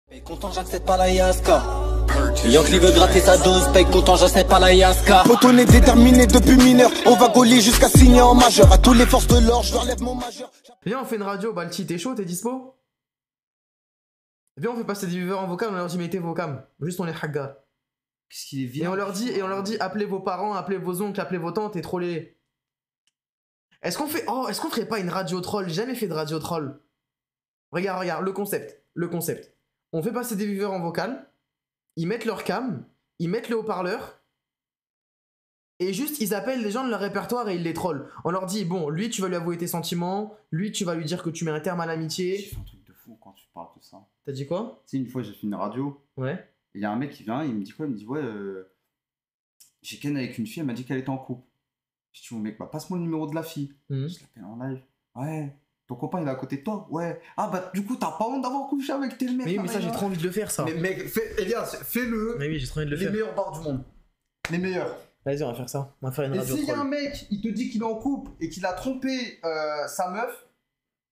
Paye content, j'accepte pas la Yaska. Yankee veut gratter sa dose, paye content, j'accepte pas la Yaska. Poto, on est déterminé depuis mineur. On va gauler jusqu'à signer en majeur. À tous les forces de l'or, je leur lève mon majeur. Viens, on fait une radio, Balti, t'es chaud, t'es dispo? Viens, on fait passer des viewers en vocal, on leur dit mettez vos cams. Juste on est hagga. Qu'est-ce qu'il est vieux. Et on leur dit appelez vos parents, appelez vos oncles, appelez vos tantes et trollez. Est-ce qu'on ferait pas une radio troll? J'ai jamais fait de radio troll. Regarde, le concept. On fait passer des viewers en vocal, ils mettent leur cam, ils mettent le haut-parleur, et juste ils appellent les gens de leur répertoire et ils les trollent. On leur dit, bon, lui tu vas lui avouer tes sentiments, lui tu vas lui dire que tu mets un terme à J'ai l'amitié. fait un truc de fou quand tu parles de ça. T'as dit quoi? Tu sais, une fois j'ai fait une radio, Ouais. il y a un mec qui vient, il me dit quoi? Il me dit ouais, j'ai ken avec une fille, elle m'a dit qu'elle était en couple. Je dis au mec, bah passe-moi le numéro de la fille. Mhm. Je l'appelle en live. Ouais. Ton copain il est à côté de toi? Ouais. Ah bah du coup t'as pas honte d'avoir couché avec tel mec? Mais oui, là, mais ça j'ai là. trop envie de le faire ça. Mais mec, Elias, fais-le. Mais oui, j'ai trop envie de le Les faire. meilleurs bars du monde. Les meilleurs. Vas-y, on va faire ça. On va faire une Et radio s'il y a un troll. mec, il te dit qu'il est en couple et qu'il a trompé sa meuf,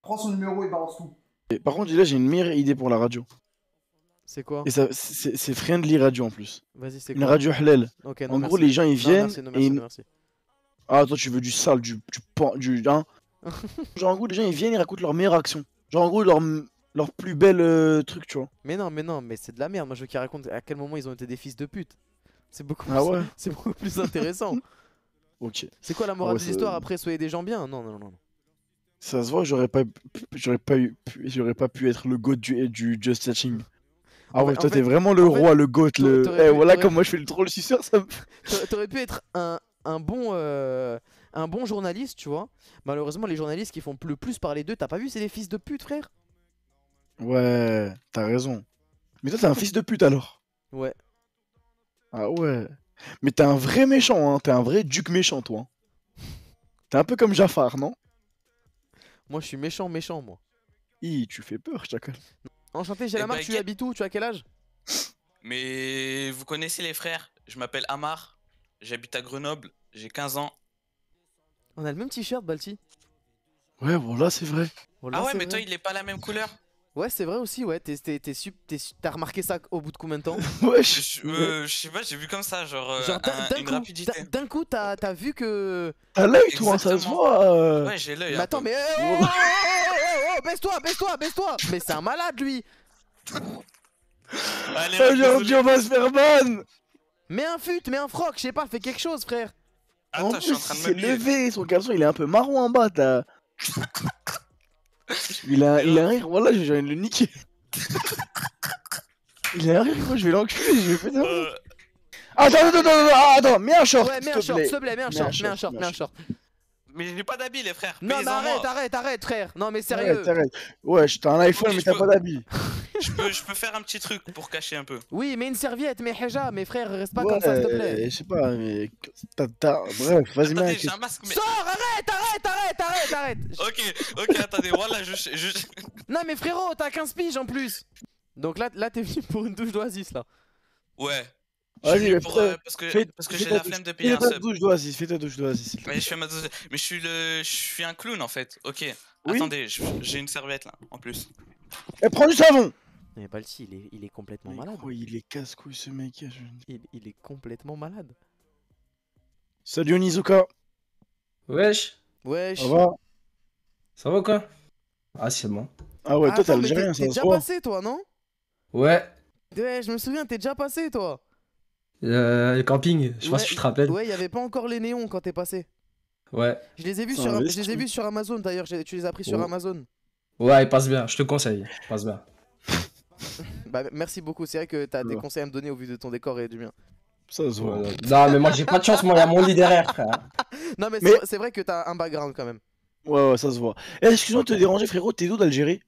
prends son numéro et balance tout. Et par contre, là, j'ai une meilleure idée pour la radio. C'est quoi? Et ça, c'est friendly radio en plus. Vas-y, c'est Une quoi? radio halal. Ok, non, En merci. gros, les gens ils Non, viennent merci, non, et merci, non, merci. ah, toi, tu veux du sale, hein. Genre, en gros, les gens ils viennent, ils racontent leur meilleure action. Genre, en gros, leur plus belle truc, tu vois. Mais non, mais c'est de la merde. Moi, je veux qu'ils racontent à quel moment ils ont été des fils de pute. C'est beaucoup, Ah ouais? c'est beaucoup plus intéressant. Ok. C'est quoi la morale Ouais, de ça- l'histoire après? Soyez des gens bien? Non. Ça se voit, j'aurais pas pu être le goat du Just Chatting. Ah En ouais, fait- toi, en t'es fait- vraiment le en fait, roi, le goat, le. t'aurais Eh, pu- voilà, t'aurais- comme moi je fais le troll suceur, ça me. T'aurais pu être un bon journaliste, tu vois. Malheureusement, les journalistes qui font le plus parler d'eux, t'as pas vu, c'est des fils de pute, frère? Ouais, t'as raison. Mais toi, t'es un fils de pute alors. Ouais. Ah ouais. Mais t'es un vrai méchant, hein. T'es un vrai duc méchant, toi. T'es un peu comme Jafar, non? Moi, je suis méchant, moi. Tu fais peur, chacal. Enchanté, j'ai Eh la marque, ben, tu habites où? Tu as quel âge? Mais vous connaissez les frères? Je m'appelle Amar, j'habite à Grenoble, j'ai 15 ans. On a le même t-shirt, Balti. Ouais, voilà, c'est vrai. Voilà, Ah ouais, c'est mais vrai. toi il est pas la même couleur? Ouais, c'est vrai aussi, ouais. T'as remarqué ça au bout de combien de temps? Wesh. Je sais pas, j'ai vu comme ça, genre, Genre, une rapidité. d'un coup, t'as vu que. T'as l'œil, toi, ça se Exactement. voit. Ouais, j'ai l'œil. Mais un attends, peu. mais. Oh, baisse-toi! Mais c'est un malade, lui! Allez, reste Aujourd'hui, désolé. on va se faire ban. Mets un fut, mets un froc, je sais pas, fais quelque chose, frère! En Attends, je suis plus, en train il de s'est m'habiller. levé, son caleçon, il est un peu marron en bas, t'as. Il a un rire, voilà, j'ai envie de le niquer. Il a un rire, moi, je vais l'enculer, je vais faire ça. Attends, mets un short, Ouais, mets un s'il te short, plaît. s'il te plaît, mets un short. Mais j'ai pas d'habit, les frères. Non, mais Payez-en moi. arrête, frère! Non, mais sérieux! Arrête. Ouais, t'as un iPhone, Ok, mais je t'as peux- pas d'habit. Je peux faire un petit truc pour cacher un peu. Oui, mets une serviette, mets hijab, mes frères, reste pas Ouais, comme ça, s'il te plaît! je sais pas, mais. Bref, vas-y, mets un Attendez, j'ai un masque, mais. Sors, arrête! Ok, attendez, voilà, je. Non, mais frérot, t'as 15 piges en plus! Donc là t'es venu pour une douche d'oasis, là. Ouais. Vas-y, Je suis venu mais pour, fais- parce que fais j'ai ta la douche. flemme de payer Fais un ta sub. douche d'oasis, fais ta douche d'oasis. Mais je fais ma dose. Mais je suis un clown en fait. Ok. Oui. Attendez, j'ai une serviette là en plus. Eh, prends du savon! Mais Balti, il est complètement Mais malade. quoi, il est casse-couille ce mec. Il est complètement malade. Salut Onizuka. Wesh, Wesh! Ça va? ça va quoi? Ah, c'est bon. Ah ouais, toi t'es Attends, mais algérien, t'es ça se déjà voit. passé, toi, non? Ouais, Ouais, je me souviens, t'es déjà passé, toi! le camping, je sais pas si tu te rappelles. Ouais, il y avait pas encore les néons quand t'es passé. Ouais, Je les ai vus C'est sur, un je vestige. les ai vus sur Amazon d'ailleurs, tu les as pris sur Oh. Amazon. ouais, il passe bien, je te conseille, il passe bien. Bah merci beaucoup, c'est vrai que t'as des Ouais. conseils à me donner au vu de ton décor et du mien. Ça se voit. Non, mais moi j'ai pas de chance, moi il y a mon lit derrière, frère. Non mais, Mais- c'est vrai que t'as un background quand même. Ouais, ça se voit. Eh, excuse-moi de te déranger, frérot, t'es d'où d'Algérie?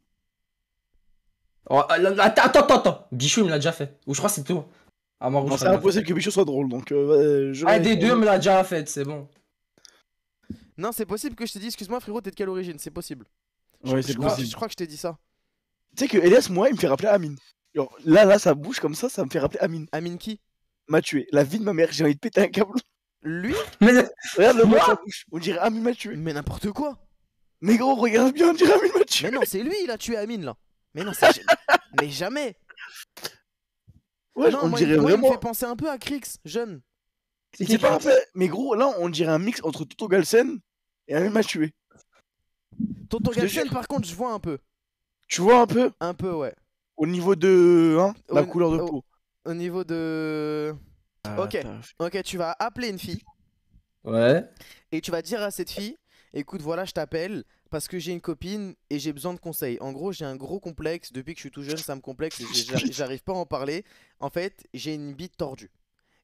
Oh, attends, Bichou il me l'a déjà fait. Ou je crois que c'est toi. Ah, moi, Non, c'est impossible que Bichot soit drôle, donc Un des deux me l'a déjà fait, c'est bon. Non, c'est possible que je t'ai dit, excuse-moi frérot, t'es de quelle origine? C'est possible. Ouais, c'est possible. Je crois que je t'ai dit ça. Tu sais que Elias, moi, il me fait rappeler Amine. Genre, là, ça bouge comme ça me fait rappeler Amine. Amine qui? M'a tué. La vie de ma mère, j'ai envie de péter un câble. Lui? Mais Regarde le mot Moi sa bouche. On dirait Amine m'a tué. Mais n'importe quoi! Mais gros, regarde bien, on dirait Amine m'a tué. Mais non, c'est lui, il a tué Amine là! Mais non, mais jamais! Ouais, Non, on moi, dirait il me vraiment. fait penser un peu à Krix, jeune. C'est pas un peu. Mais gros, là, on dirait un mix entre Toto Galsen et un même tué. Toto Je te Galsen, jure. par contre, je vois un peu. Tu vois un peu Un peu, ouais. au niveau de la Au- couleur de au- peau. Au niveau de... Ok, ok, tu vas appeler une fille Ouais. et tu vas dire à cette fille, écoute, voilà, je t'appelle parce que j'ai une copine et j'ai besoin de conseils. En gros, j'ai un gros complexe, depuis que je suis tout jeune, ça me complexe et j'arrive pas à en parler. En fait, j'ai une bite tordue.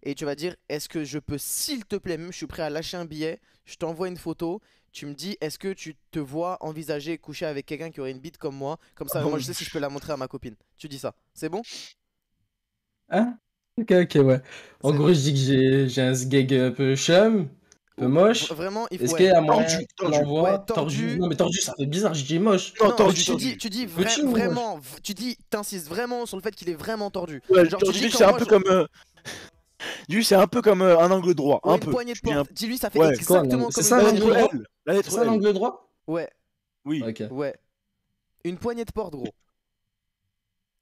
Et tu vas dire, est-ce que je peux, s'il te plaît, même je suis prêt à lâcher un billet, je t'envoie une photo, tu me dis, est-ce que tu te vois envisager coucher avec quelqu'un qui aurait une bite comme moi? Comme ça, moi je sais si je peux la montrer à ma copine. Tu dis ça, c'est bon? Hein? Ok, ok, ouais. En C'est- gros, je dis que j'ai un sgeg un peu chum, un peu moche. Vraiment, il faut... Est-ce ouais. qu'il y a moyen Tordu, qu'on tordu. l'envoie? Ouais, tordu. Non, mais tordu, ça fait bizarre, je dis moche. Non, Non, tordu, tu tordu. dis, Petit ou moche? vraiment, tu dis, t'insistes vraiment sur le fait qu'il est vraiment tordu. Ouais, Genre, tu tordu, dis c'est quand un moi, peu je- comme. Dis, c'est un peu comme un angle droit. Ouais, Un une peu. poignée de Je dis un- porte. Dis-lui, ça fait Ouais. exactement C'est comme ça, une La poignée de l'angle lettre porte. L. La C'est lettre ça L. l'angle droit? Ouais, Oui. Ok. ouais. Une poignée de porte, gros.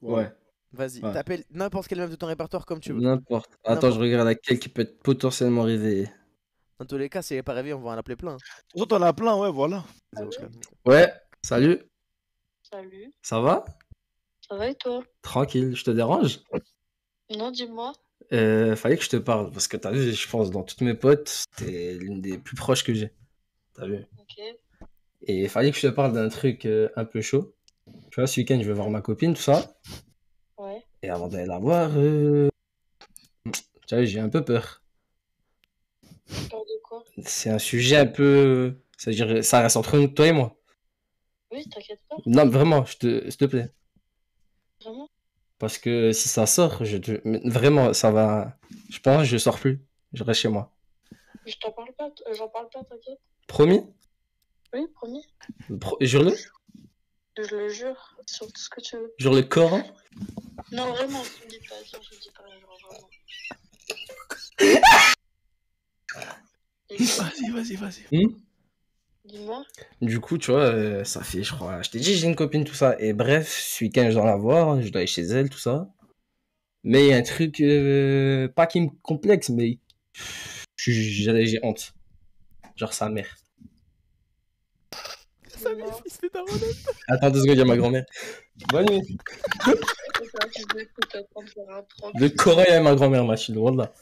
Ouais. Vas-y, Ouais. t'appelles n'importe quelle meuf de ton répertoire comme tu veux. N'importe. Attends, N'importe. je regarde laquelle qui peut être potentiellement réveillée. Dans tous les cas, si elle est pas réveillée, on va en appeler plein. Toi, t'en as plein, ouais, voilà. Zéro calme. Ouais, salut, Salut, ça va? ça va et toi? Tranquille, je te dérange? Non, dis-moi. Fallait que je te parle, parce que t'as vu, je pense, dans toutes mes potes, t'es l'une des plus proches que j'ai. T'as vu? Ok. Et fallait que je te parle d'un truc un peu chaud. Tu vois, ce week-end, je vais voir ma copine, tout ça. Ouais. Et avant d'aller la voir, tu vois, j'ai un peu peur. Peur de quoi? C'est un sujet un peu... C'est-à-dire, ça reste entre toi et moi. Oui, t'inquiète pas. Non, mais vraiment, s'il te plaît. Vraiment? Parce que si ça sort, mais vraiment, ça va... Je pense que je sors plus. Je reste chez moi. Je t'en parle pas, j'en parle pas, t'inquiète. Promis? Oui, promis. Jure-le? Je le jure, sur tout ce que tu veux. Jure le Coran? Non, vraiment, je dis pas, attends, je dis pas, genre, vraiment. Vas-y. Dis-moi. Du coup, tu vois, ça fait, je crois... Je t'ai dit, j'ai une copine, tout ça. Et bref, ce week-end, je dois la voir. Je dois aller chez elle, tout ça. Mais il y a un truc... pas qui me complexe, mais... J'ai honte. Genre sa mère. Dis-moi. Il se fait daronner. Attends 2 secondes, il y a ma grand-mère. Bonne nuit. Tu m'écoutes, t'es en train de faire un troc. Le Coran, il y avait ma grand-mère, Mathilde. Wallah.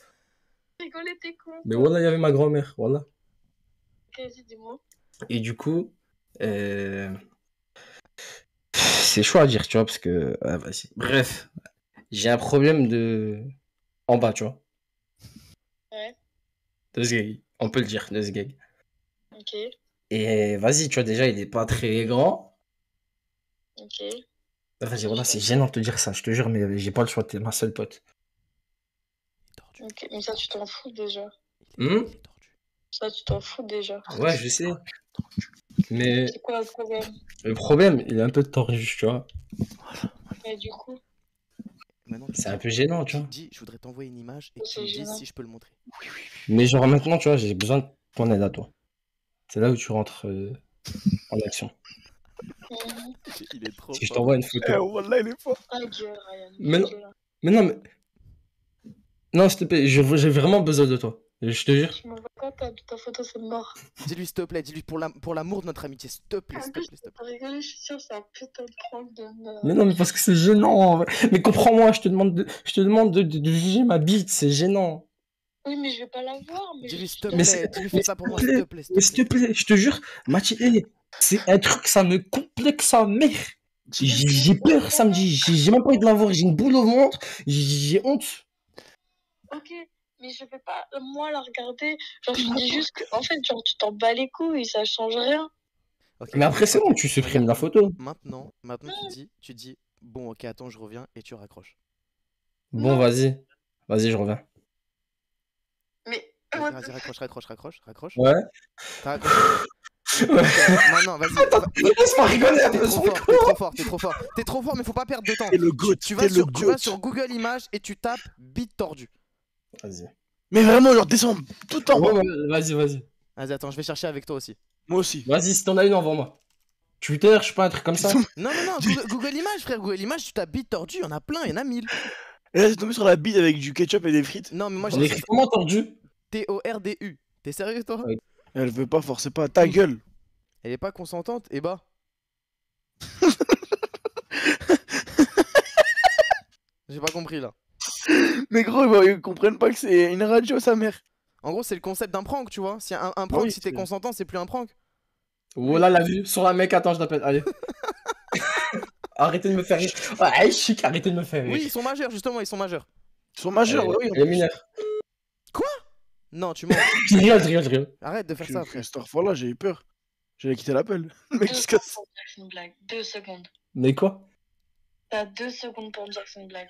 Rigoler, t'es con. Mais Wallah, il y avait ma grand-mère. Wallah. Ok, vas-y, dis-moi. Et du coup... C'est chaud à dire, tu vois, parce que... vas-y. Bref. J'ai un problème de... En bas, tu vois. Ouais. De sgeg. On peut le dire, de sgeg. Ok, Et vas-y, tu vois, déjà, il est pas très grand. ok. Vas-y, voilà, c'est gênant de te dire ça, je te jure, mais j'ai pas le choix, t'es ma seule pote. Ok, mais ça, tu t'en fous déjà. Hmm. Ça, tu t'en fous déjà. Ouais, je sais. Mais C'est quoi le problème? le problème, il est un peu tordu, tu vois. Et du coup, Maintenant, C'est un peu gênant, tu tu vois. me dis, je voudrais t'envoyer une image et que tu C'est me dises gênant. si je peux le montrer. Mais genre maintenant, tu vois, j'ai besoin de ton aide à toi. C'est là où tu rentres en action. mhm. Il est trop Si je fort. t'envoie une Eh, photo. wallah, il est fort. Ta gueule, Ryan. Mais non. ta gueule. Mais non, mais... Non, s'il te plaît, j'ai vraiment besoin de toi. Je te jure. Tu m'envoies pas ta photo, c'est mort. Dis-lui, s'il te plaît, dis-lui pour l'amour de notre amitié, s'il te plaît, En s'il te plus, plaît, s'il te plaît. t'as rigolé, je suis sûre que c'est un putain de prank de merde. Mais non, mais parce que c'est gênant. En vrai. Mais comprends-moi, je te demande de juger ma bite, c'est gênant. Oui, mais je vais pas la voir. Mais Dis-lui, je- s'il te Mais plaît, c'est- dis-lui, mais fais ça pour moi, s'il te s'il te plaît, s'il Mais te s'il plaît. te plaît, je te jure, Mathilde, c'est un truc, ça me complexe sa mère. J'ai peur samedi, j'ai même pas envie de la voir, j'ai une boule au ventre, j'ai honte. Ok, mais je vais pas, moi, la regarder. Genre, je te dis juste que, en fait, genre, tu t'en bats les couilles, ça change rien. Ok, Mais après, c'est ok. bon, tu supprimes la photo. Maintenant, tu dis, bon, ok, attends, je reviens et tu raccroches. Bon, vas-y, je reviens. Mais, Vas-y, raccroche. Ouais. T'as raccroché? Ouais. Maintenant, vas-y. Laisse-moi rigoler un T'es peu, trop son fort, t'es trop fort, mais faut pas perdre de temps. T'es le goat, Tu t'es vas, le tu vas goat. sur Google Images et tu tapes bite tordue. Vas-y. Mais vraiment, genre, descends tout en bas. Ouais, vas-y. Vas-y, attends, je vais chercher avec toi aussi. Moi aussi. Vas-y, si t'en as une, envoie-moi. Twitter, je sais pas, un truc comme ça. Non, Google Images, frère. Google Images, tu tapes bite tordu, il y en a plein, il y en a 1000. Et là, c'est tombé sur la bite avec du ketchup et des frites. Non, mais moi, On j'ai écrit comment tordu? Tordu. T'es sérieux, toi? Ouais. Elle veut pas, forcez pas. Ta gueule. Elle est pas consentante? Eh bah. J'ai pas compris là. Mais gros, ils comprennent pas que c'est une radio, sa mère. En gros, c'est le concept d'un prank, tu vois. Si un prank, Oui, si t'es c'est- consentant, c'est plus un prank. Voilà la vue sur la mec, attends, je l'appelle. Allez. Arrêtez de me faire rire. Ouais, chic, arrêtez de me faire rire. Oui, ils sont majeurs, justement, ils sont majeurs. Ils sont majeurs, Elle- oui. Elle est mineure. Non, tu mens. Je rigole. Arrête de faire ça, frère. Cette fois-là, j'ai eu peur. J'allais quitter l'appel. Le mec, 2 il se secondes casse. pour dire que c'est une blague. 2 secondes. Mais quoi? T'as 2 secondes pour me dire que c'est une blague.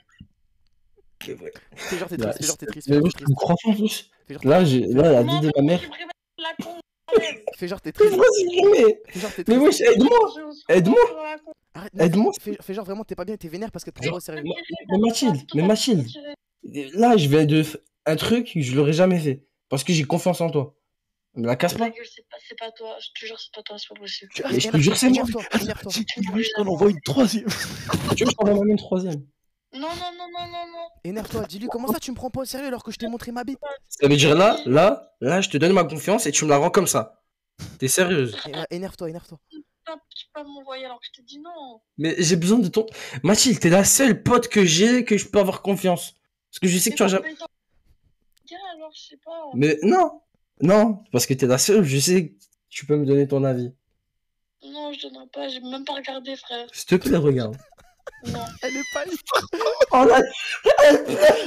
C'est vrai. Fais genre t'es Bah, triste, fais genre t'es triste. Mais Fais moi, genre je t'es me crois en plus. Fais genre Là, la vie de ma mère. La con, quand même. Fais genre t'es Mais triste. vas-y, Fais genre t'es mais triste. wesh, aide-moi. Je suis Aide-moi. sur la con. Arrête, non, Aide-moi. fais genre vraiment t'es pas bien, t'es vénère parce que t'es Genre, pas au sérieux. Mais Mathilde. Là, je vais de un truc que je l'aurais jamais fait. Parce que j'ai confiance en toi. Me la casse Ta pas. gueule, c'est pas toi. Je te jure, c'est pas toi, c'est pas possible. Mais je te jure, c'est moi. Énerve-toi, énerve-toi. Si tu veux, je t'en envoie une troisième. Tu veux, je t'envoie même une troisième. Non. Énerve-toi, dis-lui comment ça tu me prends pas au sérieux alors que je t'ai montré ma bite. Ça veut dire là, je te donne ma confiance et tu me la rends comme ça. T'es sérieuse? Énerve-toi. Tu peux pas m'envoyer alors que je t'ai dit non. Mais j'ai besoin de ton. Mathilde, t'es la seule pote que j'ai que je peux avoir confiance. Parce que je sais que tu as jamais. Dirais alors, je sais pas. Mais non, parce que t'es la seule, je sais que tu peux me donner ton avis. Non, je donnerai pas. J'ai même pas regardé, frère. S'il te plaît, regarde. Non. Elle est pas Oh là,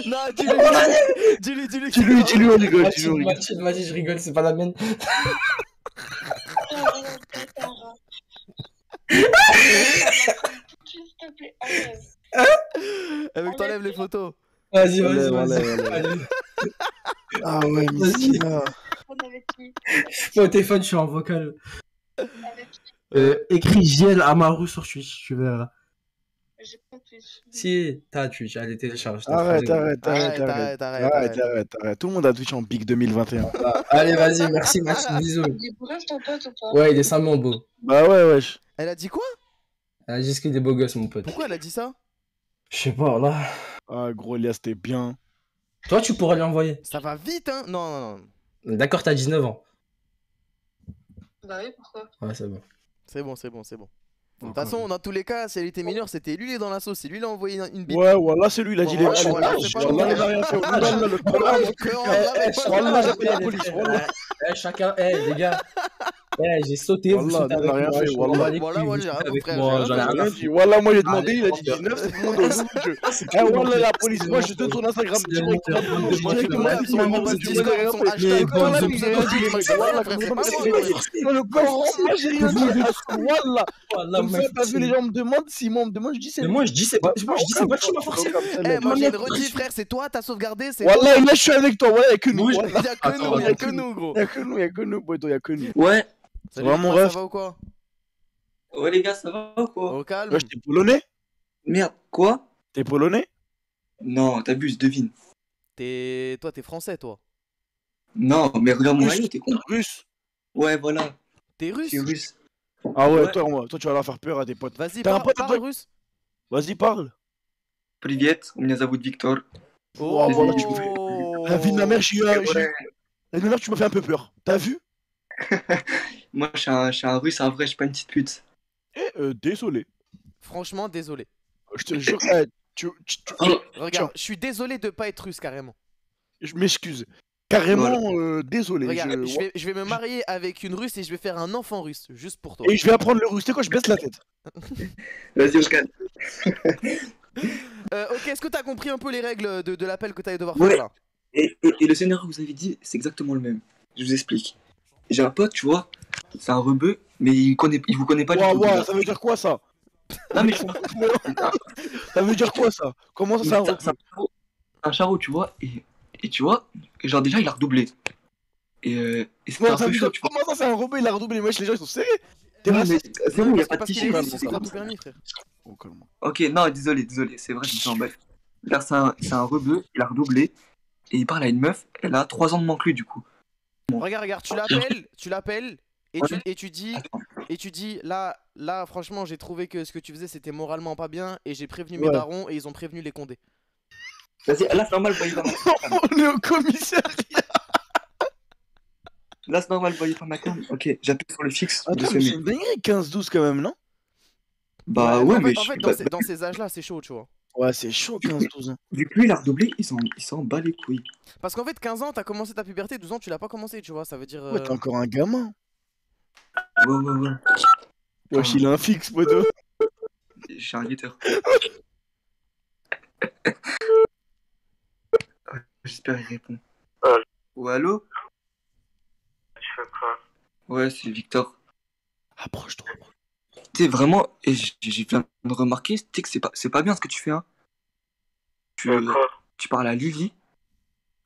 Non, dis-lui. Dis-lui, on rigole, dis-lui, on rigole. Mathilde, vas-y, je rigole, c'est pas la mienne. S'il te plaît, enlève. Avec t'enlèves les photos. Vas-y. Allez. Allez. Ah ouais, Missina. Avec qui? Mon téléphone, je suis en vocal. Avec qui? Écris JL Amaru sur Twitch, tu verras. J'ai pas Twitch. Si, t'as Twitch, allez, télécharge. Arrête. Arrête. Tout le monde a Twitch en Big 2021. Allez, vas-y, merci, bisous. Il est bref ton pote ou pas? Ouais, il est simplement beau. Bah ouais, wesh. Elle a dit quoi? Jusqu'à des beaux gosses, mon pote. Pourquoi elle a dit ça? Je sais pas, là. Ah, gros, Elias, t'es bien. Toi, tu pourras lui envoyer. Ça va vite, hein? Non. D'accord, t'as 19 ans. Bah oui, pourquoi? Ouais, c'est bon. C'est bon. De toute façon, dans tous les cas, si elle était mineure, c'était lui, il est dans la sauce. C'est lui, il a envoyé une bite. Ouais, voilà, c'est lui, il a dit les Voilà, choses. voilà, c'est pas Wallah, nous. il a rien fait. Wallah, le Wallah, j'appelle la police. Wallah, Chacun, les gars. J'ai sauté, vous Wallah, sautez on a avec rien moi, fait, je wallah. m'en bats les Wallah, couilles, moi, vous j'ai sautez rien avec fait, moi, frère, j'en ai j'ai rien rien fait. dit. Wallah, moi j'ai demandé, Allez, il a dit 19, c'est tout le monde au rouge. Eh, Wallah, la police, moi je donne son Instagram direct. Moi, je demande son nom, son Discord, son hashtag, Wallah, son mais pseudo, tous les mecs. Wallah, frère, c'est pas moi. le corps, moi j'ai rien dit. Wallah. Wallah, Comme ça, t'as vu, les gens me demandent, Simon me demande, je dis c'est Mais moi, je dis, c'est pas qui m'a forcé. Eh, moi, j'ai une redit, frère, c'est toi, t'as sauvegardé, c'est. Wallah, là je suis avec toi, voilà, y'a que nous. Oui, Wallah. Y'a que nous, gros. Y'a que nous, Boito, y'a que nous. Ouais, Salut, va, mon ça ref? va ou quoi? ouais les gars, ça va ou quoi? Au calme. Wesh, t'es polonais? Merde, quoi? T'es polonais? Non, t'abuses, devine. Toi, t'es français, toi. Non, mais regarde mon maillot, t'es con. Russe? Ouais, voilà, T'es je russe. suis russe. Ah ouais, Ouais. toi tu vas leur faire peur à tes potes. Vas-y, T'as un pote à parle toi? russe. Vas-y, parle. Привет, у меня зовут Виктор. Oh, voilà, tu me fais- La vie de ma mère, La vie de ma mère, tu m'as fait un peu peur. T'as vu? Moi, je suis un russe, un vrai, je suis pas une petite pute. Désolé. Franchement, désolé. Je te jure, Regarde, je suis désolé de pas être russe, carrément. je m'excuse. Carrément, désolé. Regarde, je vais me marier avec une russe et je vais faire un enfant russe, juste pour toi. Et je vais apprendre le russe. Tu sais quoi, je baisse la tête. Vas-y, on se calme. Ok, est-ce que t'as compris un peu les règles de l'appel que t'allais devoir Ouais. faire là? Et le scénario que vous avez dit, c'est exactement le même. Je vous explique. J'ai un pote, tu vois, c'est un rebeu, mais il vous connaît pas du tout. Ouah, ça veut dire quoi ça? Non, mais Ça veut dire quoi ça? Comment ça, c'est un c'est un charreau, tu vois, et tu vois, genre déjà il a redoublé. Et c'était un ça peu veut chaud, dire- tu vois. Comment ça, c'est un rebeu? Il a redoublé les mecs, les gens ils sont serrés. T'es Ouais, raciste. mais c'est bon, il y a pas de Parce qu'il cliché, est même, russe, c'est c'est pas comme tout permis, frère. Oh, calme. Ok, non, désolé, c'est vrai, je me suis emballé. Regarde, c'est un rebeu, il a redoublé, et il parle à une meuf, elle a 3 ans de moins que lui, du coup. Regarde, tu l'appelles, et tu dis, Attends. là, là, franchement, j'ai trouvé que ce que tu faisais, c'était moralement pas bien. Et j'ai prévenu mes Ouais. darons et ils ont prévenu les condés. Vas-y, là, c'est normal, voyez pas ma cam. On est au commissariat. Là, c'est normal, voyez pas ma cam. Ok, j'appuie sur le fixe. de Attends, ce mais mec. c'est une dinguerie 15-12 quand même, non? Bah mais ouais, en mais fait, en je fait, sais dans, pas. ces, dans ces âges-là, c'est chaud, tu vois. Ouais, c'est chaud 15-12 ans. Vu que lui, il a redoublé, il s'en bat les couilles. Parce qu'en fait, 15 ans, t'as commencé ta puberté, 12 ans, tu l'as pas commencé, tu vois. Ça veut dire. Ouais, t'es encore un gamin. Ouais. Wesh, il a un fixe, poteau. Je suis un guetteur. J'espère qu'il répond. Ouais, allô? Tu fais quoi? Ouais, c'est Victor. Approche-toi. Tu sais, vraiment, et j'ai viens de remarquer, tu sais que c'est pas bien ce que tu fais, hein. Tu parles à Lily,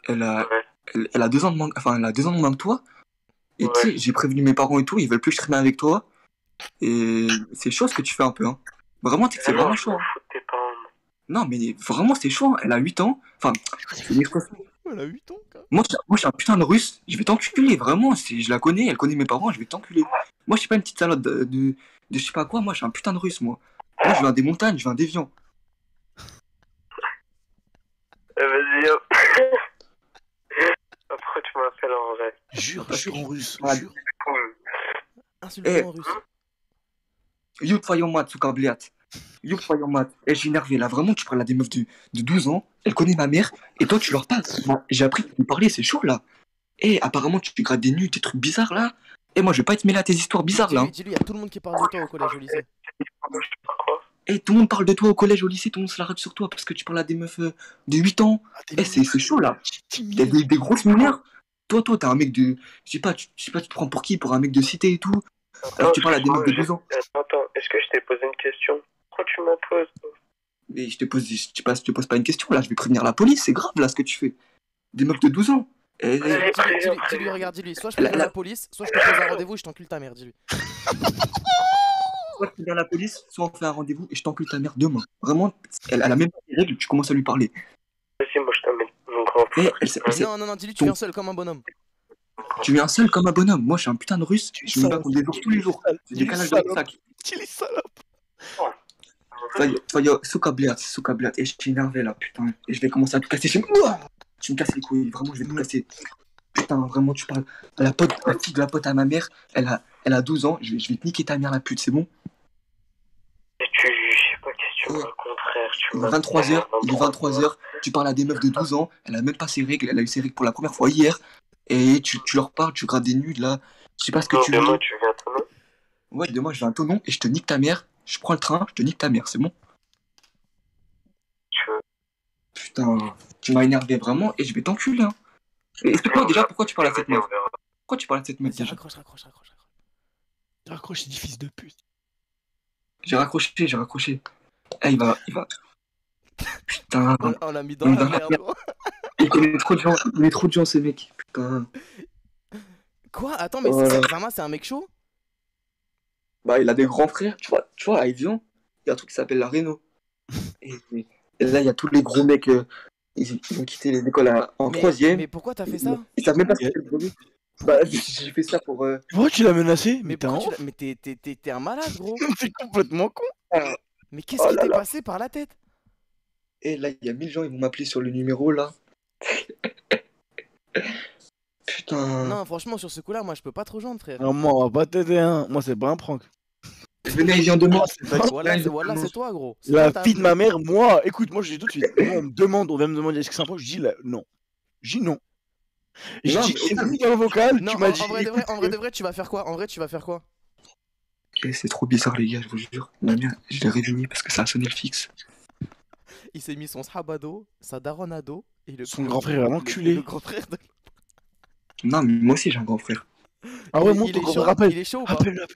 elle a 2 ans de moins, enfin, elle a 2 ans de moins que toi. Et tu sais, j'ai prévenu mes parents et tout, ils veulent plus que je traîne avec toi. Et c'est chaud ce que tu fais un peu, hein. Vraiment, tu sais que c'est vraiment chaud. Hein. Non, mais vraiment, c'est chaud, hein. Elle a 8 ans. Enfin, c'est une expression. Elle a 8 ans, quoi. Moi, je suis un putain de russe, je vais t'enculer, vraiment. Je la connais, elle connaît mes parents, je vais t'enculer. Moi, je suis pas une petite salope de je sais pas quoi, moi, je suis un putain de russe, moi. Moi, je viens des montagnes, je viens d'Évian. Vas-y, hop. Pourquoi tu m'appelles en vrai? Jure en russe. Ah, Jure. Insulte-moi en russe. Youp твою мать, сука, блядь. Youp твою мать. Et j'ai énervé, là, vraiment, tu parles à des meufs de 12 ans, elle connaît ma mère, et toi, tu leur parles. Moi, j'ai appris à lui parler, c'est chaud, là. Et apparemment, tu grattes des nudes, des trucs bizarres, là. Et moi, je vais pas être mêlé à tes histoires bizarres, là. Dis-lui, il y a tout le monde qui parle de toi au collège, au lycée. Et tout le monde parle de toi au collège, au lycée, tout le monde se la rate sur toi parce que tu parles à des meufs de 8 ans. C'est chaud, là. T'as des grosses mineures. Toi, t'es un mec de. Je sais pas, tu te prends pour qui? Pour un mec de cité et tout. Alors que tu parles à des meufs de 12 ans. Attends, est-ce que je t'ai posé une question? Pourquoi tu m'en poses? Mais je te pose pas une question, là, je vais prévenir la police, c'est grave, là, ce que tu fais. Des meufs de 12 ans. Dis-lui, regarde, dis-lui. Soit je préviens la police, soit je te pose un rendez-vous et je t'encule ta mère, dis-lui. Soit tu viens à la police, soit on fait un rendez-vous et je t'encule ta mère demain. Vraiment, elle a même pas les règles, tu commences à lui parler. Vas-y, moi je t'amène. Mon grand frère. Non, dis-lui, tu viens seul comme un bonhomme. Tu viens seul comme un bonhomme. Moi, je suis un putain de russe, je me bats contre des ours tous les jours. J'ai des canals de sac. Tu es salope. Souka bled, et je suis énervé là, putain. Et je vais commencer à tout casser. Tu me casses les couilles, vraiment, je vais tout casser. Putain, vraiment, tu parles à la fille de la pote à ma mère, elle a 12 ans, je vais te niquer ta mère la pute, c'est bon? Je sais pas qu'est-ce que tu me racontes, frère. Il est 23h, tu parles à des meufs de 12 ans, elle a même pas ses règles, elle a eu ses règles pour la première fois hier, et tu leur parles, tu grattes des nudes là, je sais pas ce que tu veux. Demain, tu viens à ton nom? Ouais, demain, je vais à ton nom et je te nique ta mère, je prends le train, je te nique ta mère, c'est bon? Putain, tu m'as énervé vraiment et je vais t'enculer, hein. Explique-moi déjà pourquoi tu parles à cette meuf. Pourquoi tu parles à cette meuf déjà? Raccroche. Raccroche, c'est du fils de pute. J'ai raccroché. Eh, il va. Putain. On l'a mis dans la merde, gros. Il connaît trop de gens, ce mec. Putain. Quoi? Attends, mais Zama, c'est un mec chaud? Bah, il a des grands frères, tu vois, à Evian, il y a un truc qui s'appelle la Réno. Et là, il y a tous les gros mecs, ils ont quitté les écoles en 3ème. Mais pourquoi t'as fait ça? Ils savent même pas ce que c'est le brevet. Bah, j'ai fait ça pour. Pourquoi tu l'as menacé? Mais t'es un malade, gros. T'es complètement con. Mais qu'est-ce qui t'est passé par la tête? Et là, il y a 1000 gens, ils vont m'appeler sur le numéro là. Putain. Non, franchement, sur ce coup-là, moi je peux pas te rejoindre, frère. Non, moi, on va pas t'aider, hein. Moi, c'est pas un prank. Venez, il vient de moi. Voilà, c'est toi, gros. La fille de ma mère, moi, écoute, moi je dis tout de suite. Moi, on vient me demander est-ce que c'est un prank, je dis non. Je dis non. Je dis dans le vocal, non, tu m'as dit. En vrai de vrai, tu vas faire quoi? En vrai, tu vas faire quoi? Et c'est trop bizarre, les gars, je vous jure. Ma mère, je l'ai réveillé parce que ça a sonné le fixe. Il s'est mis son sabado, sa daronado et son grand frère à l'enculé. Le grand frère de. Non, mais moi aussi j'ai un grand frère. Ah ouais, mon grand frère, rappelle. Il est chaud ou pas? Appelle-le.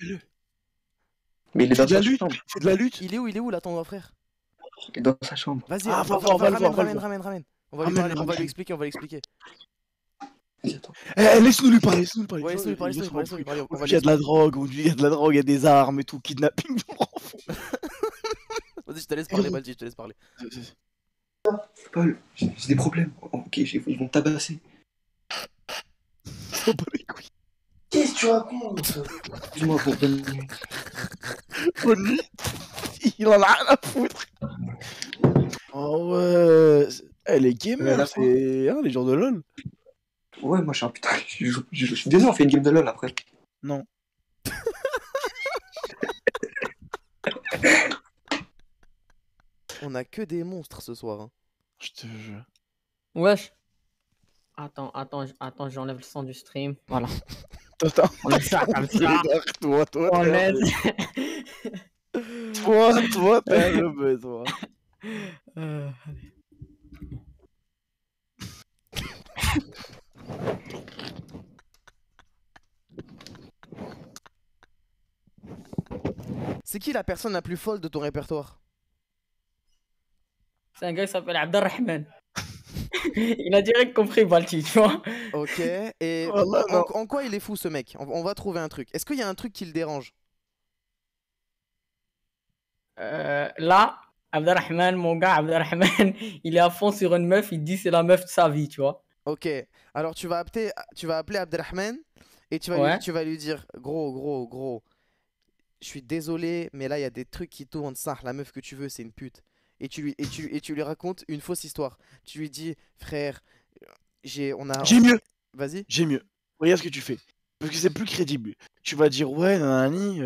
Mais il est dans sa chambre. C'est de la lutte. Il est où là, ton grand frère? Il est dans sa chambre. Vas-y, ramène. On va lui expliquer. Laisse-nous lui parler. Ouais, laisse-nous lui parler. Il y a de la drogue, il y a des armes et tout, kidnapping de mon enfant. Vas-y, je te laisse parler, Baldi, Paul, j'ai des problèmes. Ok, ils vont me tabasser. Faut pas les couilles. Qu'est-ce que tu racontes? Dis-moi pour donner. Bonne nuit. Il en a rien à foutre. Oh ouais. Elle est gamer, la c'est hein, les gens de LoL. Ouais, moi, je suis un putain. Je suis désolé, on fait une game de LoL après. Non. On a que des monstres ce soir. Hein. Je te jure. Wesh. Attends, j'enlève le son du stream. Voilà. Attends. On laisse ça comme ça. Toi, On laisse. Toi, t'es un rebeu, toi. C'est qui la personne la plus folle de ton répertoire? C'est un gars qui s'appelle Abdelrahman. Il a direct compris Balti, tu vois. Ok, et Voilà, non. en quoi il est fou ce mec? On va trouver un truc. Est-ce qu'il y a un truc qui le dérange? Là, Abdelrahman, mon gars, Abdelrahman, il est à fond sur une meuf, il dit c'est la meuf de sa vie, tu vois. Ok, alors tu vas appeler Abdelrahman et Ouais. tu vas lui dire gros, je suis désolé, mais là il y a des trucs qui tournent, ça, la meuf que tu veux c'est une pute. Et tu lui racontes une fausse histoire. Tu lui dis, frère, J'ai mieux. Vas-y. J'ai mieux. Regarde ce que tu fais. Parce que c'est plus crédible. Tu vas dire, ouais, nanani,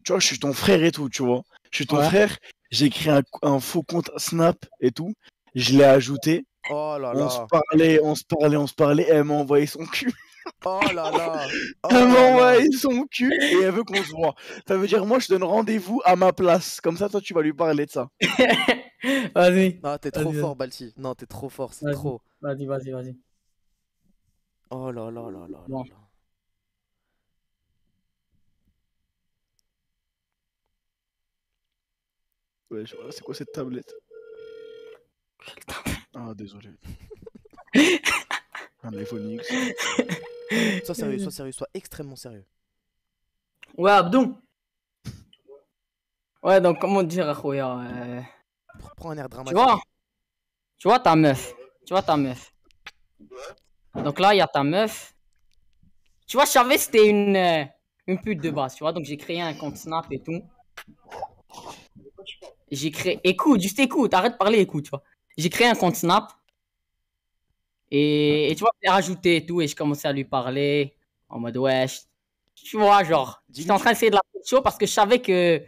tu vois, je suis ton frère et tout, tu vois. Je suis ton Ouais. frère, j'ai créé un faux compte Snap et tout. Je l'ai ajouté. Oh là On là. se parlait. Elle m'a envoyé son cul. Oh là là. Oh Elle m'a là là. envoyé son cul et elle veut qu'on se voit. Ça veut dire, moi, je donne rendez-vous à ma place. Comme ça, toi, tu vas lui parler de ça. Vas-y. Non, t'es trop Vas-y, fort, Balti. Non, t'es trop fort, c'est Vas-y. trop. Vas-y. Oh là là là là Bon. là. Ouais, c'est quoi cette tablette? Ah, désolé. Un iPhone X. Sois sérieux, sois extrêmement sérieux. Ouais, Abdou. Ouais, donc comment dire, Akhoya, Prends un air tu dramatique. vois ta meuf. Donc là, il y a ta meuf. Tu vois, je savais que c'était une pute de base, tu vois. Donc j'ai créé un compte Snap et tout. Écoute, arrête de parler, écoute, tu vois. J'ai créé un compte Snap. Et tu vois, je l'ai rajouté et tout. Et je commençais à lui parler en mode wesh. Tu vois, genre, j'étais en train d'essayer de la faire chaud parce que je savais que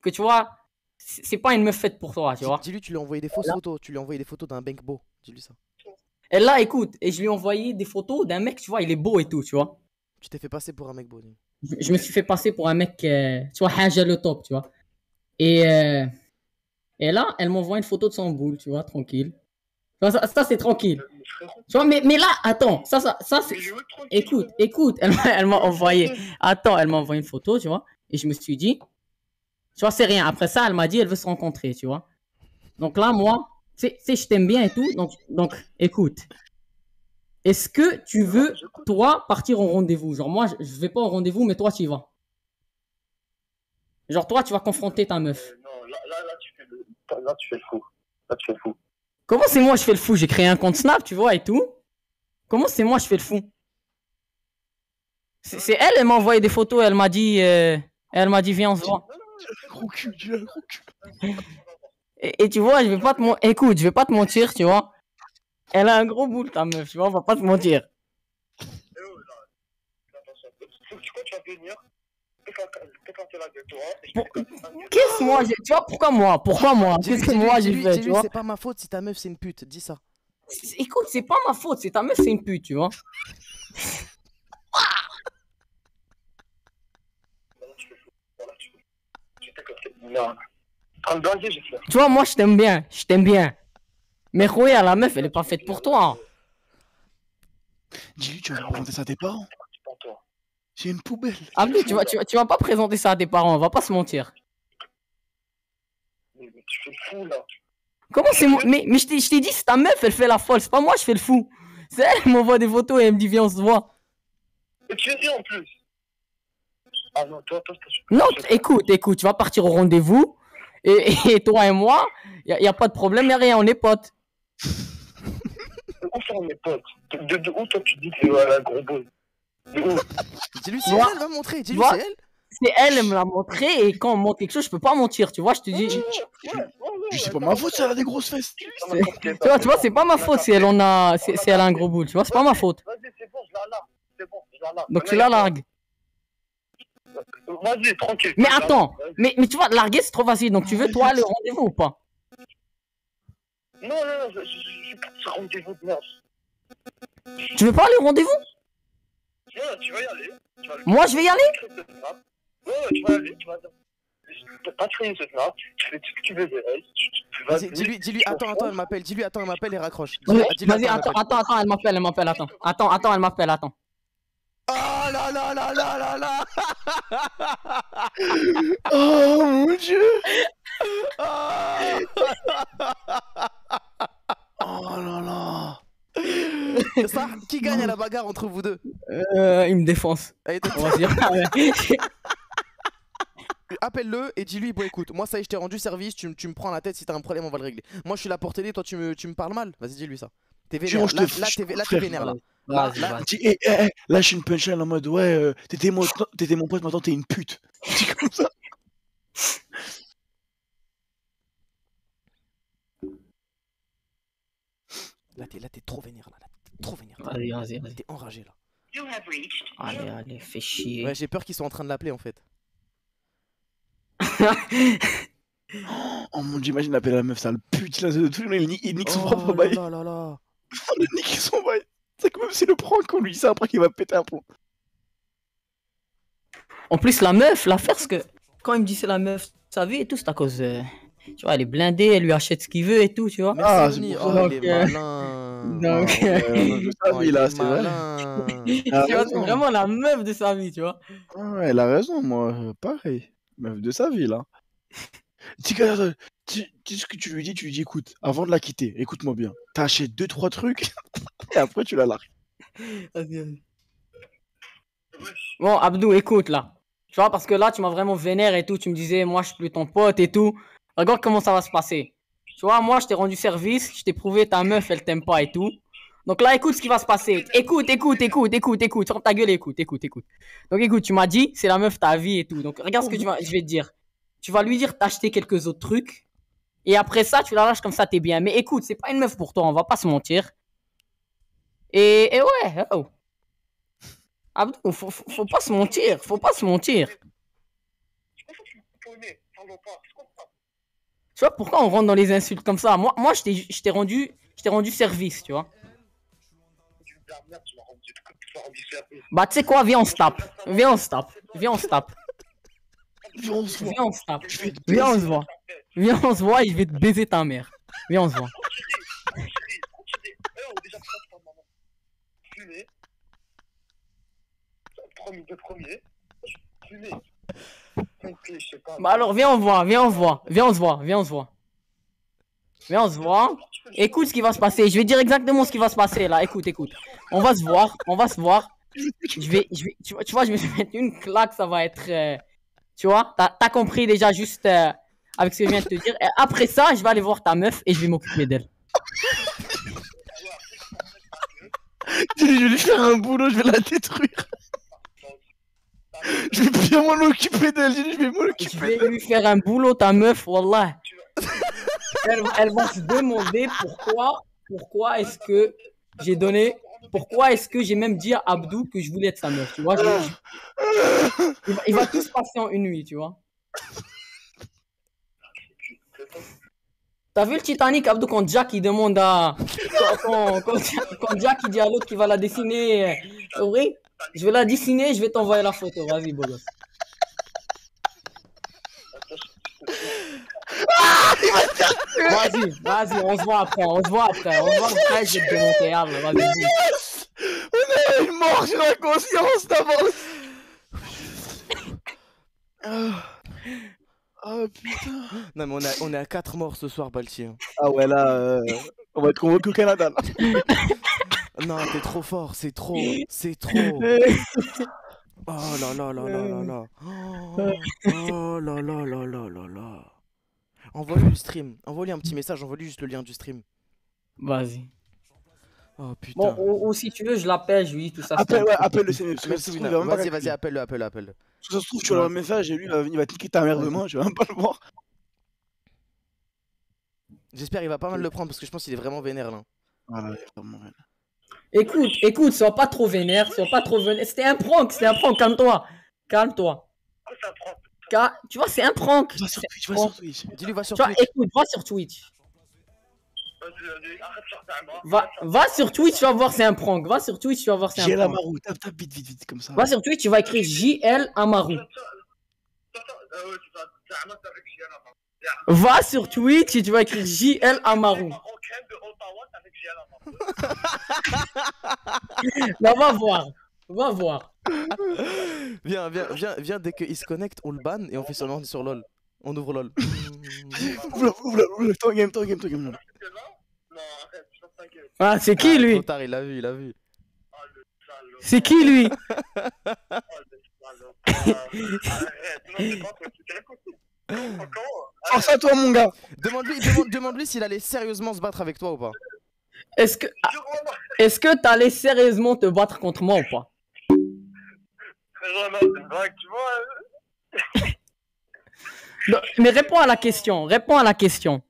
tu vois, c'est pas une meuf faite pour toi, tu vois. Dis-lui, tu lui as envoyé des fausses photos. Tu lui as envoyé des photos d'un mec beau. Dis-lui ça. Et là, écoute, et je lui ai envoyé des photos d'un mec, tu vois, il est beau et tout, tu vois. Tu t'es fait passer pour un mec beau. dis. Je me suis fait passer pour un mec, tu vois, Haja le top, tu vois. Et là, elle m'envoie une photo de son boule, tu vois, tranquille. Tu vois, ça c'est tranquille. Tu vois, mais là, attends, ça c'est... Écoute, elle m'a envoyé... Attends, elle m'a envoyé une photo, tu vois. Et je me suis dit, tu vois, c'est rien. Après ça, elle m'a dit, elle veut se rencontrer, tu vois. Donc là, moi, tu sais, je t'aime bien et tout. Donc, écoute. Est-ce que tu veux, toi, partir au rendez-vous? Genre, moi, je vais pas au rendez-vous, mais toi, tu y vas. Genre, toi, tu vas confronter ta meuf. Non, là, tu fais le fou. Là, tu fais le fou. Comment c'est moi, je fais le fou? J'ai créé un compte Snap, tu vois, et tout. Comment c'est moi, je fais le fou? C'est elle m'a envoyé des photos, elle m'a dit, viens, on se voit. Gros cul, tu as un gros cul. Et tu vois, je vais pas te mentir, tu vois. Elle a un gros boule, ta meuf, tu vois, on va pas te mentir. Tu vas venir, quand tu es là avec toi. Qu'est-ce moi, tu vois, pourquoi moi? Qu'est-ce que moi j'ai fait, tu vois? C'est pas ma faute si ta meuf c'est une pute. Dis ça. Écoute, c'est pas ma faute, c'est ta meuf, c'est une pute, tu vois. Non. En danger, j'ai fait. Tu vois, moi, je t'aime bien. Mais Khoya, la meuf, elle est pas faite pour toi. Dis-lui, tu vas raconter ça à tes parents. C'est une poubelle. Ah oui, tu vas pas présenter ça à tes parents, on va pas se mentir. Mais tu fais le fou, là. Comment c'est moi? Mais je t'ai dit, c'est ta meuf, elle fait la folle, c'est pas moi, je fais le fou. C'est elle qui m'envoie des photos et elle me dit, viens, on se voit. Et tu es dit en plus. Ah non, toi, Non, écoute, tu vas partir au rendez-vous. Et toi et moi, y a pas de problème, y a rien, on est potes. Où sont mes potes? De où toi tu dis que c'est un gros boy? De où? Dis-lui, c'est elle, va montrer. Dis-lui, c'est elle. c'est elle, elle me l'a montré, et quand on montre quelque chose, je peux pas mentir, tu vois, je te dis. C'est pas ma faute si elle a des grosses fesses. Tu vois, c'est pas ma faute si elle en a, si elle a un gros boule, tu vois, c'est pas ma faute. Vas-y, c'est bon, je la largue. C'est bon, je la largue. Donc tu la largues. Vas-y, tranquille. Mais attends, mais tu vois, larguer c'est trop facile, donc tu veux toi le rendez-vous ou pas? Non, je pas ce rendez-vous de merde. Tu veux pas aller au rendez-vous? Ouais, tu vas y aller. Moi je vais y aller? Ouais, tu vas y aller, tu vas y aller. Pas de créer ce snap, tu fais tout ce que tu veux de elle. Vas-y, dis-lui, attends, elle m'appelle, dis-lui, attends, elle m'appelle et raccroche. Vas-y, attends, elle m'appelle, attends. Attends, elle m'appelle, attends. Oh là là là là là là. Oh mon dieu. Oh là là. Ça, qui gagne à la bagarre entre vous deux? Il me défonce. On va dire. Appelle-le et dis-lui, bon écoute, moi ça y est, je t'ai rendu service, tu me prends la tête, si t'as un problème on va le régler. Moi je suis là pour t'aider, toi tu me parles mal. Vas-y, dis-lui ça. T'es vénère, là t'es vénère là. Lâche une punchline en mode ouais, t'étais mon pote, maintenant t'es une pute. Dis comme ça. Là t'es trop vénère là, t'es trop vénère. Vas-y. T'es enragé là. Allez, fais chier. Ouais, j'ai peur qu'ils soient en train de l'appeler en fait. Oh mon dieu, imagine l'appeler la meuf, ça le pute là, il nique son propre bail. Oh là là. Il nique son bail. C'est que même si le prank qu'on lui sait après qu'il va péter un plomb. En plus, la meuf, l'affaire, c'est que quand il me dit c'est la meuf de sa vie et tout, c'est à cause. Tu vois, elle est blindée, elle lui achète ce qu'il veut et tout, tu vois. Ah, c'est pour ça. Il est malin. Donc, de sa vie là, c'est vrai. Tu vois, c'est vraiment la meuf de sa vie, tu vois. Ouais, elle a raison, moi, pareil. Meuf de sa vie là. Dis ce que tu lui dis, écoute, avant de la quitter, écoute-moi bien. T'achètes 2-3 trucs et après tu la largues. Vas-y. Bon, Abdou, écoute là. Tu vois, parce que là, tu m'as vraiment vénère et tout. Tu me disais, moi, je suis plus ton pote et tout. Regarde comment ça va se passer. Tu vois, moi, je t'ai rendu service. Je t'ai prouvé ta meuf, elle t'aime pas et tout. Donc là, écoute ce qui va se passer. Écoute. Ferme ta gueule et écoute. Donc écoute, tu m'as dit, c'est la meuf ta vie et tout. Donc regarde ce que je vais te dire. Tu vas lui dire t'acheter quelques autres trucs. Et après ça, tu la lâches comme ça, t'es bien. Mais écoute, c'est pas une meuf pour toi, on va pas se mentir. Et ouais, oh. Abdou, faut pas se mentir. Tu vois, pourquoi on rentre dans les insultes comme ça? Moi je t'ai rendu service, tu vois. Bah, tu sais quoi, viens, on se tape. Viens, on se voit et je vais te baiser ta mère. Viens, on se voit. Bah alors, viens, on se voit. Écoute ce qui va se passer. Je vais dire exactement ce qui va se passer là. Écoute. On va se voir. Tu vois, je vais te mettre une claque, ça va être... tu vois, t'as compris déjà juste avec ce que je viens de te dire. Et après ça, je vais aller voir ta meuf et je vais m'occuper d'elle. Je vais lui faire un boulot, je vais la détruire. Je vais bien m'en occuper d'elle, Je vais lui faire un boulot, ta meuf, wallah. Elle va se demander pourquoi est-ce que j'ai donné... Pourquoi est-ce que j'ai même dit à Abdou que je voulais être sa meuf, tu vois. Il va tout se passer en une nuit, tu vois. T'as vu le Titanic, Abdou, quand Jack il demande à... Quand Jack il dit à l'autre qu'il va la dessiner... Oui, je vais la dessiner, je vais t'envoyer la photo. Vas-y, beau gosse. Vas-y, on se voit après, je vais te démonter, vas-y. On a une mort sur la conscience d'avance. Oh putain. Non mais on est à 4 morts ce soir, Balti. Ah ouais là, on va être convoqué au Canada là. Non, t'es trop fort, c'est trop. Oh là là là là là là. Oh là là là là là là. Envoie-lui le stream, envoie-lui un petit message, envoie-lui juste le lien du stream. Vas-y. Oh putain. Bon, ou si tu veux, je l'appelle, je lui dis tout ça. Appelle, ouais, appelle-le, c'est mieux. parce que Merci, ça se trouve, Wina. il va même pas Vas-y, capter. appelle-le. Ça se trouve, tu vas leur message et lui, il va te niquer ta mère demain, je vais même pas le voir. J'espère qu'il va pas mal le prendre parce que je pense qu'il est vraiment vénère là. Voilà, il est vraiment vénère. Écoute, sois pas trop vénère, C'était un prank, calme-toi. Calme-toi. Tu vois, c'est un prank. Va sur Twitch, va sur Twitch. Dis-lui, va sur Tu vois, Twitch. écoute, va sur Twitch. Va sur Twitch, tu vas voir, c'est un prank. Va sur Twitch, tu vas voir, c'est un JL prank. Amaru, tape vite, comme ça. Va sur Twitch, tu vas écrire JL Amaru. Va sur Twitch et tu vas écrire JL Amaru. Là, va voir. Viens, dès qu'il se connecte, on le banne et on fait seulement sur LoL. On ouvre LoL. Ouvre, ton game. Ah, c'est qui lui? Trop tard, il a vu. C'est qui lui? Force à toi, mon gars. Demande-lui s'il allait sérieusement se battre avec toi ou pas. Est-ce que t'allais sérieusement te battre contre moi ou pas? Non, mais réponds à la question.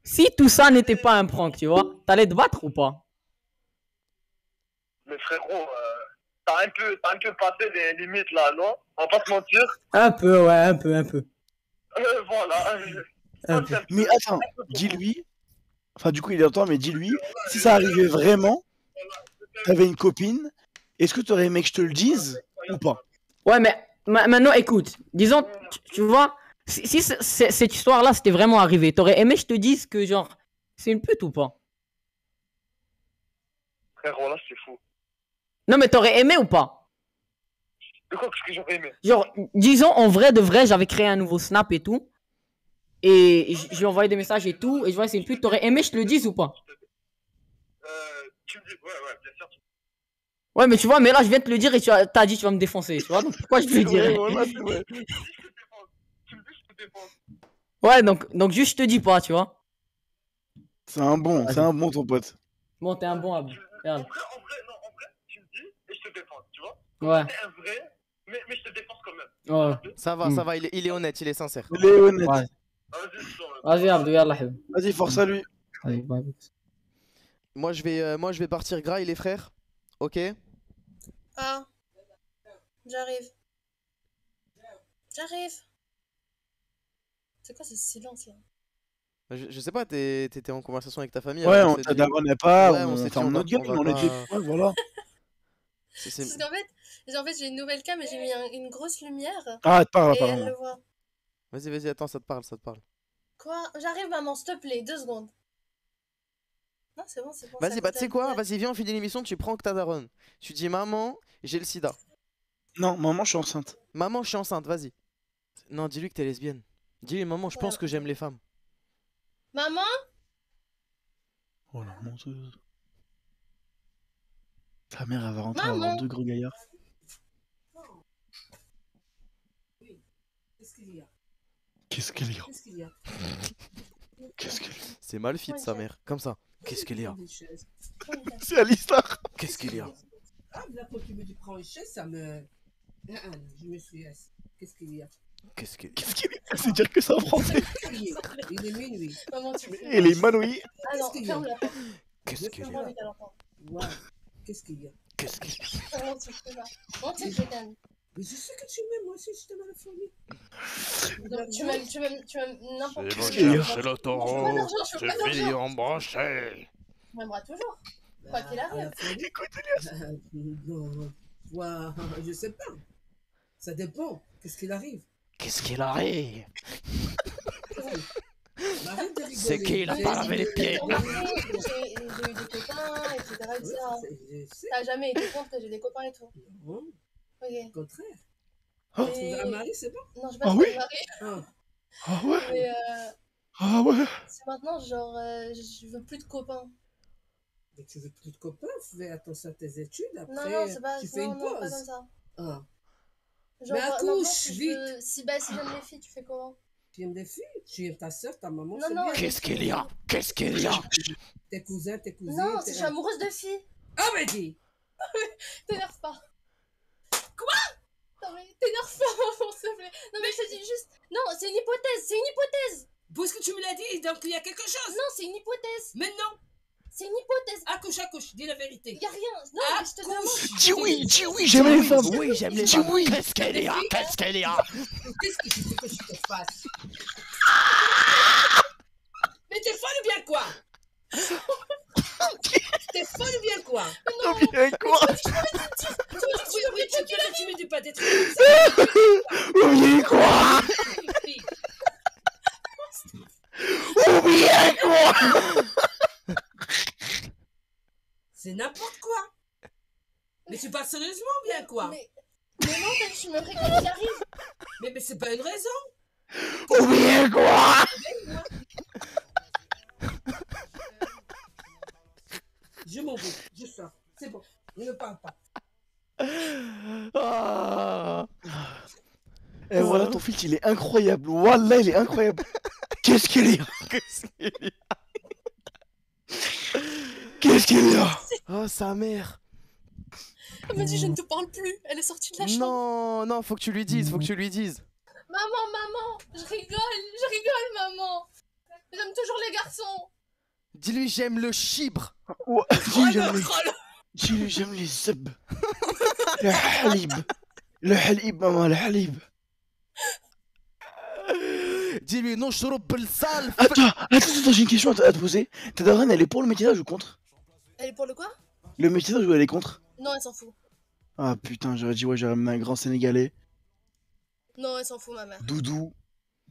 Si tout ça n'était pas un prank, tu vois, t'allais te battre ou pas? Mais frérot, t'as un peu passé les limites là, non? On va pas se mentir. Un peu, ouais, un peu. Voilà. Mais attends, dis-lui. Enfin, du coup, il est temps, mais dis-lui. Si ça arrivait vraiment, t'avais une copine, est-ce que t'aurais aimé que je te le dise ou pas? Ouais, mais maintenant, écoute. Disons, tu vois, si cette histoire-là, c'était vraiment arrivé, t'aurais aimé que je te dise que, genre, c'est une pute ou pas? Frérot, là, c'est fou. Non, mais t'aurais aimé ou pas? De quoi que j'aurais aimé? Genre, disons, en vrai de vrai, j'avais créé un nouveau Snap et tout. Et je lui ai envoyé des messages et tout. Et je vois, c'est une pute. T'aurais aimé que je te le dise ou pas? Tu me dis, ouais, bien sûr. Ouais, mais tu vois, mais là, je viens de te le dire et t'as dit tu vas me défoncer. Tu vois, donc pourquoi je te le dirais? Ouais, donc juste je te dis pas, tu vois. C'est un bon ton pote. Bon, t'es un bon Ab. Regarde. En vrai, tu me dis et je te défends, tu vois. Ouais. T'es un vrai, mais je te défense quand même. Ouais. Ça va, il est honnête, il est sincère. Il est honnête. Ouais. Vas-y, Abdou, yallah. Vas-y, force à lui. Allez, bye. Moi je vais partir graille les frères. Ok. Ah, j'arrive. C'est quoi ce silence là? Je sais pas, t'étais en conversation avec ta famille. Ouais, alors on s'est dit- t'abonnait pas, Ouais, on s'est dit, ferme notre gueule, on est dit, ouais, voilà. Parce qu'en fait, j'ai une nouvelle cam et j'ai mis une grosse lumière. Ah, parle, et parle. elle le voit. Vas-y, attends, ça te parle. Quoi? J'arrive, maman, s'il te plaît, 2 secondes. Non, c'est bon. Vas-y, bah tu sais quoi? Vas-y, viens, on finit l'émission, tu prends que ta daronne. Tu dis maman, j'ai le sida. Non, maman, je suis enceinte. Maman, je suis enceinte, vas-y. Non, dis-lui que t'es lesbienne. Dis-lui, maman, je pense que j'aime les femmes. Maman? Oh la menteuse. Ta mère, elle va rentrer, elle va Maman. avoir 2 gros gaillards. Qu'est-ce qu'il y a? Qu'est-ce qu'il y a? C'est mal fit, sa mère. Comme ça. Qu'est-ce qu'il y a? C'est Alistar. Qu'est-ce qu'il y a? Ah, là, quand tu me dis prends une chaise, ça me. Je me suis assise. Qu'est-ce qu'il y a? Qu'est-ce qu'il y a? C'est dire que ça en français. Il est minuit. Maman, tu Il est manouille. Ah non, ferme la porte. Qu'est-ce qu'il y a? Ouais. Qu'est-ce qu'il y a? Qu'est-ce qu'il y a? Comment tu fais là? Comment tu fais, Dan? Mais je sais que tu m'aimes, moi aussi, je t'aime à la folie. Tu m'aimes n'importe C'est qui. bon, C'est le taureau. c'est fini, embranché. Tu m'aimeras toujours. Quoi qu'il arrive. Non, ouais, je sais pas. Ça dépend. Qu'est-ce qu'il arrive? Qu'est-ce qu'il arrive? Arrête de rigoler. C'est qui, il a pas lavé les pieds? J'ai eu des copains, etc. T'as jamais été contre que j'ai des copains et tout? Non. Ok. Au contraire. Oh. Tu veux un mari, c'est bon? Non, je vais pas trouver un mari. Ah ouais? Mais Ah ouais? c'est maintenant, genre, je veux plus de copains. Mais tu veux plus de copains? Fais attention à tes études. Après, Non, c'est pas, tu fais une non, pas pause. comme ça. Ah. Genre, Mais maintenant, accouche, si vite. si j'aime les filles, tu fais comment? Tu aimes les filles? Tu aimes ta soeur, ta maman? Non, c'est non. bien. Qu'est-ce qu'il y a? Qu'est-ce qu'il y a? Tes cousins, tes cousines. Non, je suis amoureuse de filles. Ah, mais dis! T'énerve pas. Quoi? Non, mais t'énerve pas, maman, s'il te plaît. Non, mais je te dis juste. Non, c'est une hypothèse, c'est une hypothèse. Puisque tu me l'as dit, donc il y a quelque chose. Non, c'est une hypothèse. Mais non. C'est une hypothèse. Accouche, dis la vérité. Y a rien. Non, mais je te demande. Dis oui, j'aime les femmes. Oui, j'aime les Dis femmes. oui. Qu'est-ce qu'elle est? Qu'est-ce qu'elle est? Qu'est-ce que tu veux que je te fasse? Mais t'es folle ou bien quoi? T'es folle ou bien quoi? Non, bien quoi? Oui, tu me dis pas des trucs. Ou bien quoi? Ou bien quoi? C'est n'importe quoi. Mais tu parles sérieusement ou bien quoi? Mais non, je me ferais quand j'y arrive. Mais c'est pas une raison. Ou bien quoi? Je m'en vais, je sors. C'est bon, ne me parle pas. Ah. Et voilà, ton filtre, il est incroyable. Wallah, il est incroyable. Qu'est-ce qu'il y a? Qu'est-ce qu'il y a? Qu'est-ce qu'il y a? Oh, sa mère. Elle m'a dit je ne te parle plus. Elle est sortie de la chambre. Non, non, faut que tu lui dises, faut que tu lui dises. Maman, je rigole, maman. J'aime toujours les garçons. Dis-lui j'aime le chibre. Ouais, dis-lui j'aime les zeb. Le halib. Le halib, maman, le halib. Dis-lui non, je le sale. Attends, j'ai une question à te poser. Ta daronne, elle est pour le métissage ou contre? Elle est pour le quoi? Le métissage ou elle est contre? Non, elle s'en fout. Ah putain, j'aurais dit ouais, j'aurais amené un grand Sénégalais. Non, elle s'en fout, ma mère. Doudou,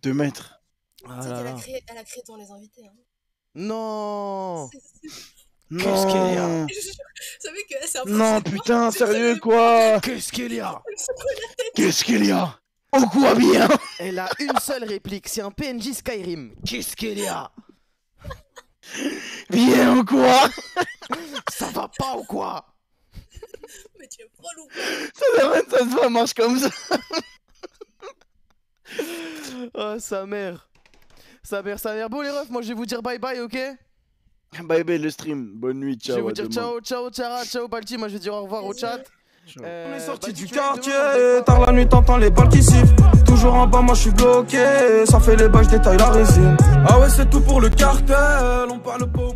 2 mètres. Ah C'est là qu'elle là. elle a créé devant les invités. Hein. Non. Qu'est-ce qu'il y a? Vous savez que c'est un peu. Non putain, sérieux quoi? Qu'est-ce qu'il y a? Qu'est-ce qu'il y a? Ou quoi bien? Elle a une seule réplique, c'est un PNJ Skyrim. Qu'est-ce qu'il y a? Bien ou quoi? Ça va pas ou quoi? Mais tu es folle ou quoi? Ça se voit, marche comme ça. Oh, sa mère. Sa mère. Bon, les refs, moi je vais vous dire bye bye, ok? Bye bye le stream, bonne nuit, ciao. Je vais vous à dire demain. ciao, Chara, ciao, Balti. Moi je vais dire au revoir au chat. On est sorti Balti, du tu veux quartier, demain, tard la nuit t'entends les balles qui sifflent. Toujours en bas, moi je suis bloqué. Ça fait les balles, je détaille la résine. Ah ouais, c'est tout pour le cartel, on parle pas au